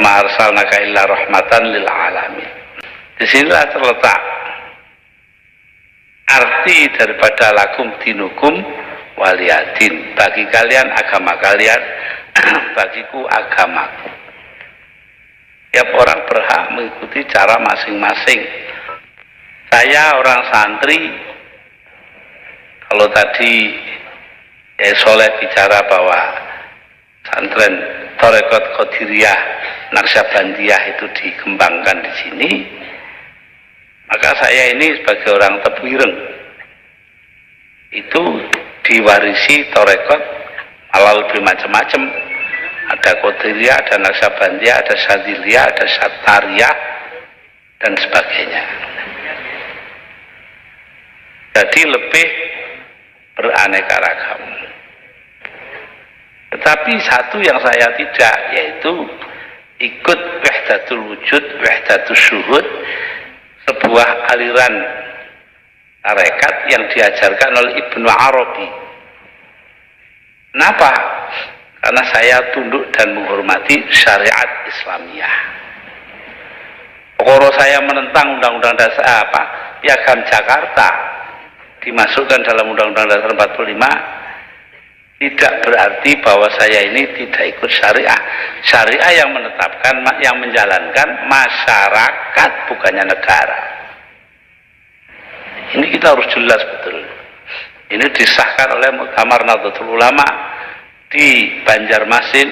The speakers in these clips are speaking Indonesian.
ma arsalnaka illa rahmatan lil alamin. Disinilah terletak arti daripada lakum dinukum waliyadin, bagi kalian agama kalian, bagiku agamaku. Tiap orang berhak mengikuti cara masing-masing. Saya orang santri, kalau tadi Soleh bicara bahwa santren Tarekat Qadiriyah Naqsyabandiyah itu dikembangkan di sini, maka saya ini sebagai orang Tebuireng itu diwarisi Tarekat malah lebih macam-macam. Ada Qadiriyah, ada Naqsyabandiyah, ada Syadziliyah, ada Sattariyah dan sebagainya. Jadi lebih beraneka ragam. Tetapi satu yang saya tidak, yaitu ikut wahdatul wujud, wahdatul syuhud, sebuah aliran tarekat yang diajarkan oleh Ibnu Arabi. Kenapa? Karena saya tunduk dan menghormati syariat Islamiyah. Kalau saya menentang undang-undang dasar Piagam Jakarta dimasukkan dalam undang-undang dasar 45, tidak berarti bahwa saya ini tidak ikut syariah. Syariah yang menetapkan, yang menjalankan masyarakat, bukannya negara. Ini kita harus jelas betul. Ini disahkan oleh Muktamar Nahdlatul Ulama di Banjarmasin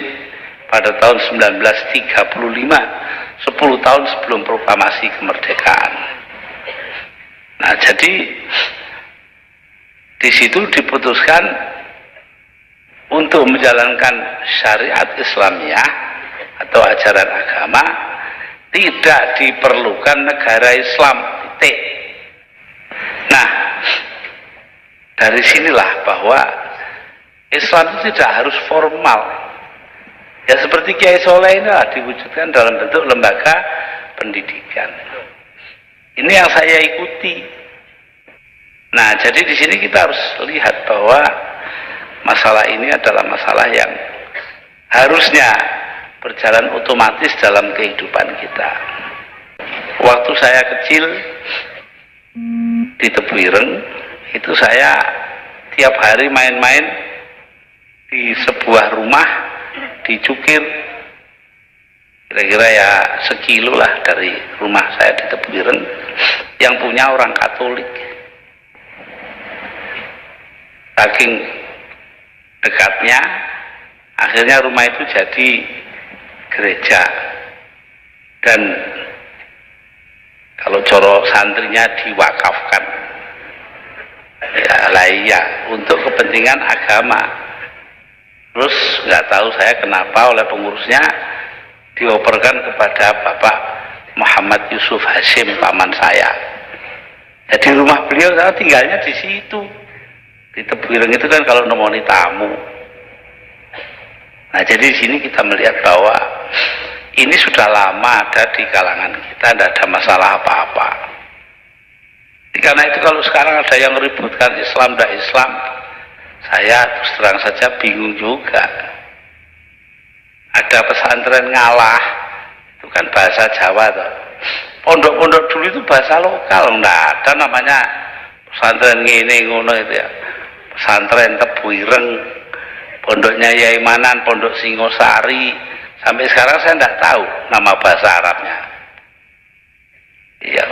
pada tahun 1935, 10 tahun sebelum proklamasi kemerdekaan. Nah, jadi di situ diputuskan untuk menjalankan syariat Islamiyah atau ajaran agama tidak diperlukan negara Islam, titik. Nah, dari sinilah bahwa Islam itu tidak harus formal. Ya seperti Kiai Soleh ini diwujudkan dalam bentuk lembaga pendidikan. Ini yang saya ikuti. Nah, jadi di sini kita harus lihat bahwa masalah ini adalah masalah yang harusnya berjalan otomatis dalam kehidupan kita. Waktu saya kecil di Tebuireng, itu saya tiap hari main-main di sebuah rumah di Cukir, kira-kira ya sekilo lah dari rumah saya di Tebuireng, yang punya orang Katolik. Saking dekatnya, akhirnya rumah itu jadi gereja. Dan kalau coro santrinya diwakafkan, ya lah iya, untuk kepentingan agama. Terus nggak tahu saya kenapa oleh pengurusnya dioperkan kepada Bapak Muhammad Yusuf Hashim, paman saya. Jadi rumah beliau saya tinggalnya di situ. Di Tebuireng itu kan kalau nemoni tamu. Nah, jadi di sini kita melihat bahwa ini sudah lama ada di kalangan kita, tidak ada masalah apa-apa. Karena itu kalau sekarang ada yang ributkan Islam dan Islam, saya terus terang saja bingung juga. Ada pesantren ngalah, itu kan bahasa Jawa toh. Pondok-pondok dulu itu bahasa lokal, enggak ada namanya pesantren ngene ngono itu ya. Pesantren Tebuireng, pondoknya Yai Manan, pondok Singosari, sampai sekarang saya tidak tahu nama bahasa Arabnya. Iya.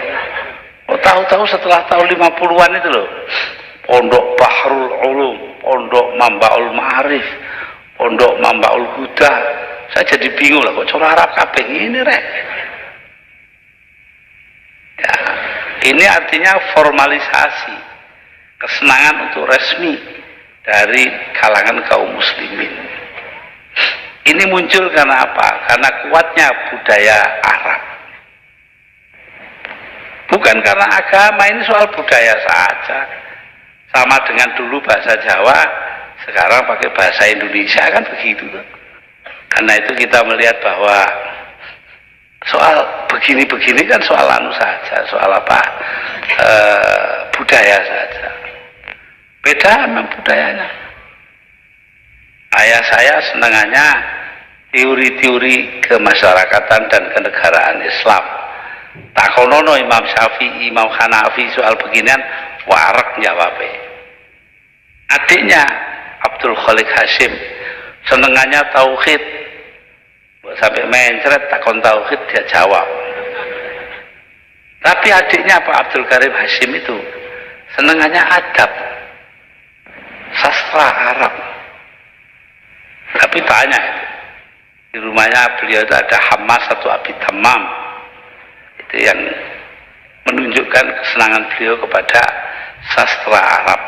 Oh, tahu-tahu setelah tahun 50-an itu loh. Pondok Bahrul Ulum, pondok Mambaul Ma'arif, pondok Mambaul Huda. Saya jadi bingung lah, kok cara Arab kabeh ini rek. Ya, ini artinya formalisasi, kesenangan untuk resmi dari kalangan kaum muslimin. Ini muncul karena apa? Karena kuatnya budaya Arab. Bukan karena agama, ini soal budaya saja. Sama dengan dulu bahasa Jawa, sekarang pakai bahasa Indonesia, kan begitu. Karena itu kita melihat bahwa soal begini-begini kan soal anu saja, soal apa? Budaya saja. Beda memang budayanya. Ayah saya senangannya teori-teori kemasyarakatan dan kenegaraan Islam. Takonono Imam Syafi'i, Imam Hanafi soal beginian, warak jawabnya. Adiknya Abdul Khalik Hashim senengannya tauhid, sampai mencret takon tauhid dia jawab. Tapi adiknya Pak Abdul Karim Hashim itu senengannya adab, sastra Arab. Tapi tanya itu, di rumahnya beliau itu ada Hamas atau Abi Tamam, itu yang menunjukkan kesenangan beliau kepada sastra Arab.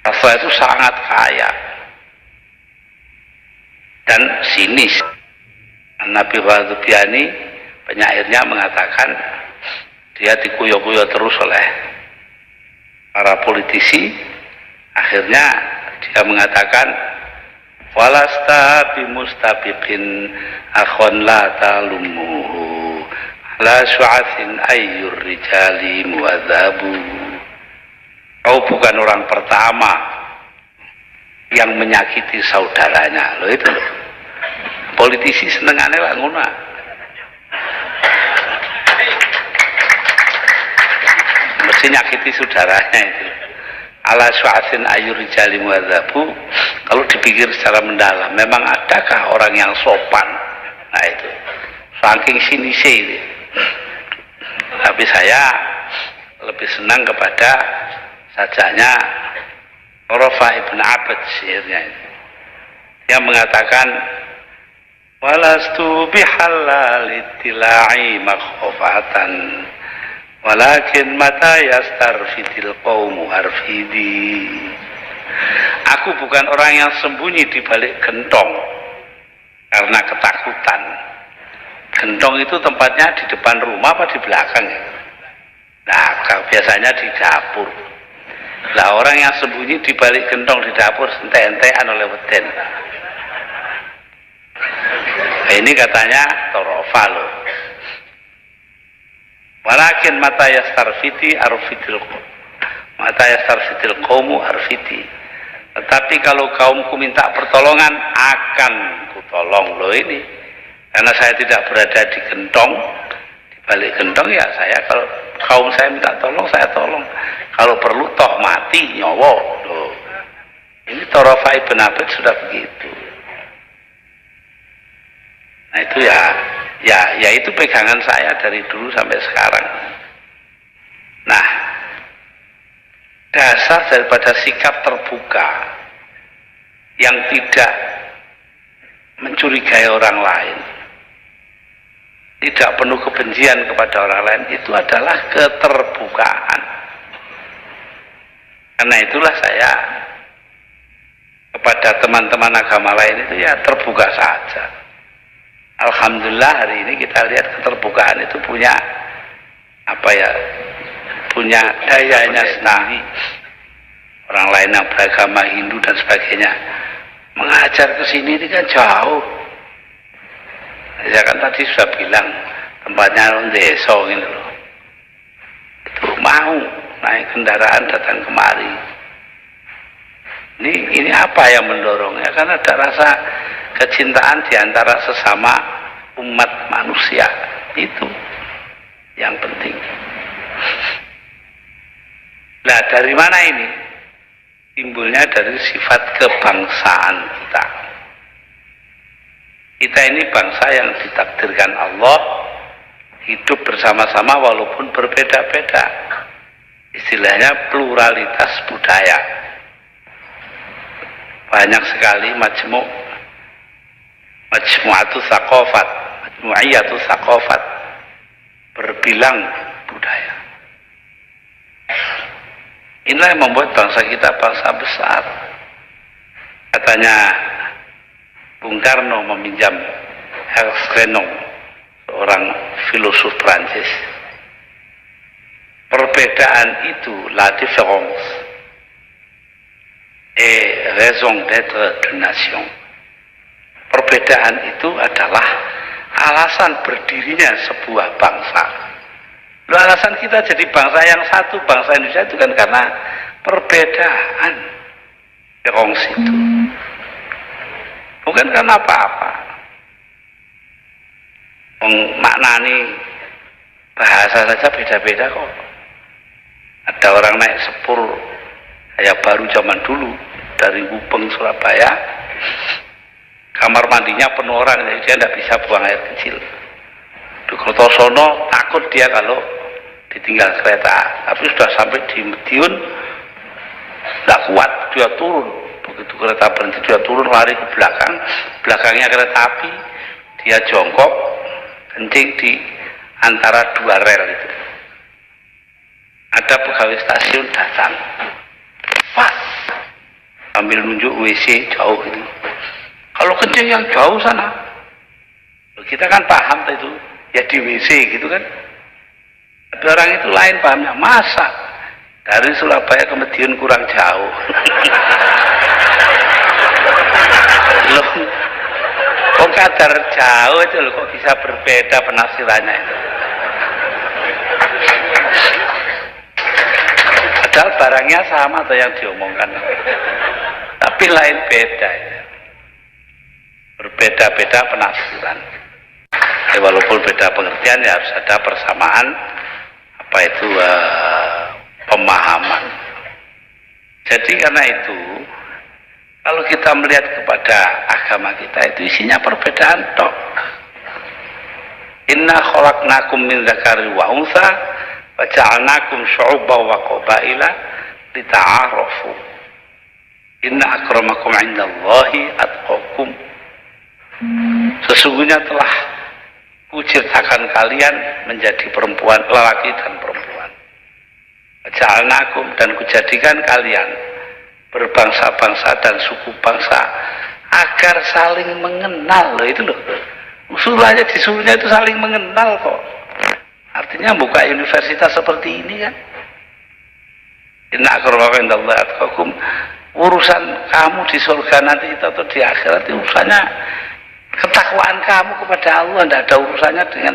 Sastra itu sangat kaya dan sinis. Nabi Wadhubiani, penyairnya, mengatakan dia dikuyo-kuyo terus oleh para politisi. Akhirnya dia mengatakan, walasta bimustabiqin akhon la talumuhu la syu'athin ayyur rijali muadzabu. Kau bukan orang pertama yang menyakiti saudaranya. Loh itu loh. Politisi senengannya lah ngono. Mesti nyakiti saudaranya itu. Ala syu'athin ayyur rijali muadzabu. Kalau dipikir secara mendalam, memang adakah orang yang sopan? Nah itu, saking sinisnya itu. Tapi saya lebih senang kepada sajaknya Rafa ibn Abad, syairnya itu. Dia mengatakan, walastu bihalalitila'i makhofatan, walakin mata yastarfidil qawmu arfidi. Aku bukan orang yang sembunyi di balik gentong karena ketakutan. Gentong itu tempatnya di depan rumah apa di belakang ya? Nah, biasanya di dapur. Lah orang yang sembunyi di balik gentong di dapur ente-entean oleh weden. Nah, ini katanya Torofa loh. Walakin mata yastarfiti arfidil qawmu arfiti. Tetapi kalau kaumku minta pertolongan, akan kutolong. Loh ini, karena saya tidak berada di gentong, di balik gentong ya saya, kalau kaum saya minta tolong, saya tolong. Kalau perlu toh mati nyawa. Loh, ini Torofa ibn Abid sudah begitu. Nah itu ya itu pegangan saya dari dulu sampai sekarang. Nah, dasar daripada sikap terbuka yang tidak mencurigai orang lain, tidak penuh kebencian kepada orang lain, itu adalah keterbukaan. Karena itulah saya kepada teman-teman agama lain itu ya terbuka saja. Alhamdulillah hari ini kita lihat keterbukaan itu punya punya dayanya sendiri. Orang lain yang beragama Hindu dan sebagainya mengajar ke sini ini kan jauh. Saya kan tadi sudah bilang tempatnya desa gitu loh. Itu mau naik kendaraan datang kemari. Ini apa yang mendorongnya? Karena ada rasa kecintaan di antara sesama umat manusia, itu yang penting. Nah, dari mana ini? Timbulnya dari sifat kebangsaan kita. Kita ini bangsa yang ditakdirkan Allah hidup bersama-sama walaupun berbeda-beda. Istilahnya pluralitas budaya. Banyak sekali majmu'atu tsaqafat, majmu'iyatu tsaqafat, berbilang budaya. Inilah yang membuat bangsa kita bangsa besar. Katanya Bung Karno meminjam Hervé Renan, seorang filosof Prancis. Perbedaan itu, la différence et raison d'être de nation. Perbedaan itu adalah alasan berdirinya sebuah bangsa. Loh, alasan kita jadi bangsa yang satu, bangsa Indonesia itu kan karena perbedaan. Différence itu. bukan karena apa-apa. Maknani bahasa saja beda-beda kok. Ada orang naik sepur kayak baru zaman dulu dari Gubeng Surabaya, kamar mandinya penuh orang, jadi dia tidak bisa buang air kecil. Di Kertosono takut dia kalau ditinggal kereta, tapi sudah sampai di Madiun tidak kuat, dia turun. Begitu kereta berhenti dia turun, lari ke belakang, belakangnya kereta api, dia jongkok kencing di antara dua rel itu. Ada pegawai stasiun datang, Pak, ambil nunjuk WC jauh itu. Kalau kencing yang jauh sana, kita kan paham itu, ya di WC gitu kan. Tapi orang itu lain pahamnya, masa dari Surabaya ke Madiun kurang jauh. Loh, kok kadar jauh itu loh, kok bisa berbeda penafsirannya itu. Padahal barangnya sama atau yang diomongkan, tapi lain beda ya. Berbeda-beda penafsiran ya, walaupun beda pengertian ya harus ada persamaan apa itu pemahaman. Jadi karena itu kalau kita melihat kepada agama kita itu isinya perbedaan tok. Inna khalaqnakum min dzakari wa untha wa ja'alnakum syu'uban wa qabaila lita'arafu. Inna akramakum 'indallahi atqakum. Sesungguhnya telah kuciptakan kalian menjadi perempuan, lelaki dan perempuan. Ja'alnakum, dan kujadikan kalian berbangsa-bangsa dan suku bangsa agar saling mengenal. Loh, itu loh. Usulannya disuruhnya itu saling mengenal kok. Artinya buka universitas seperti ini kan. Inna akramakum indallahi atqakum. Urusan kamu di surga nanti atau di akhirat itu urusannya ketakwaan kamu kepada Allah, tidak ada urusannya dengan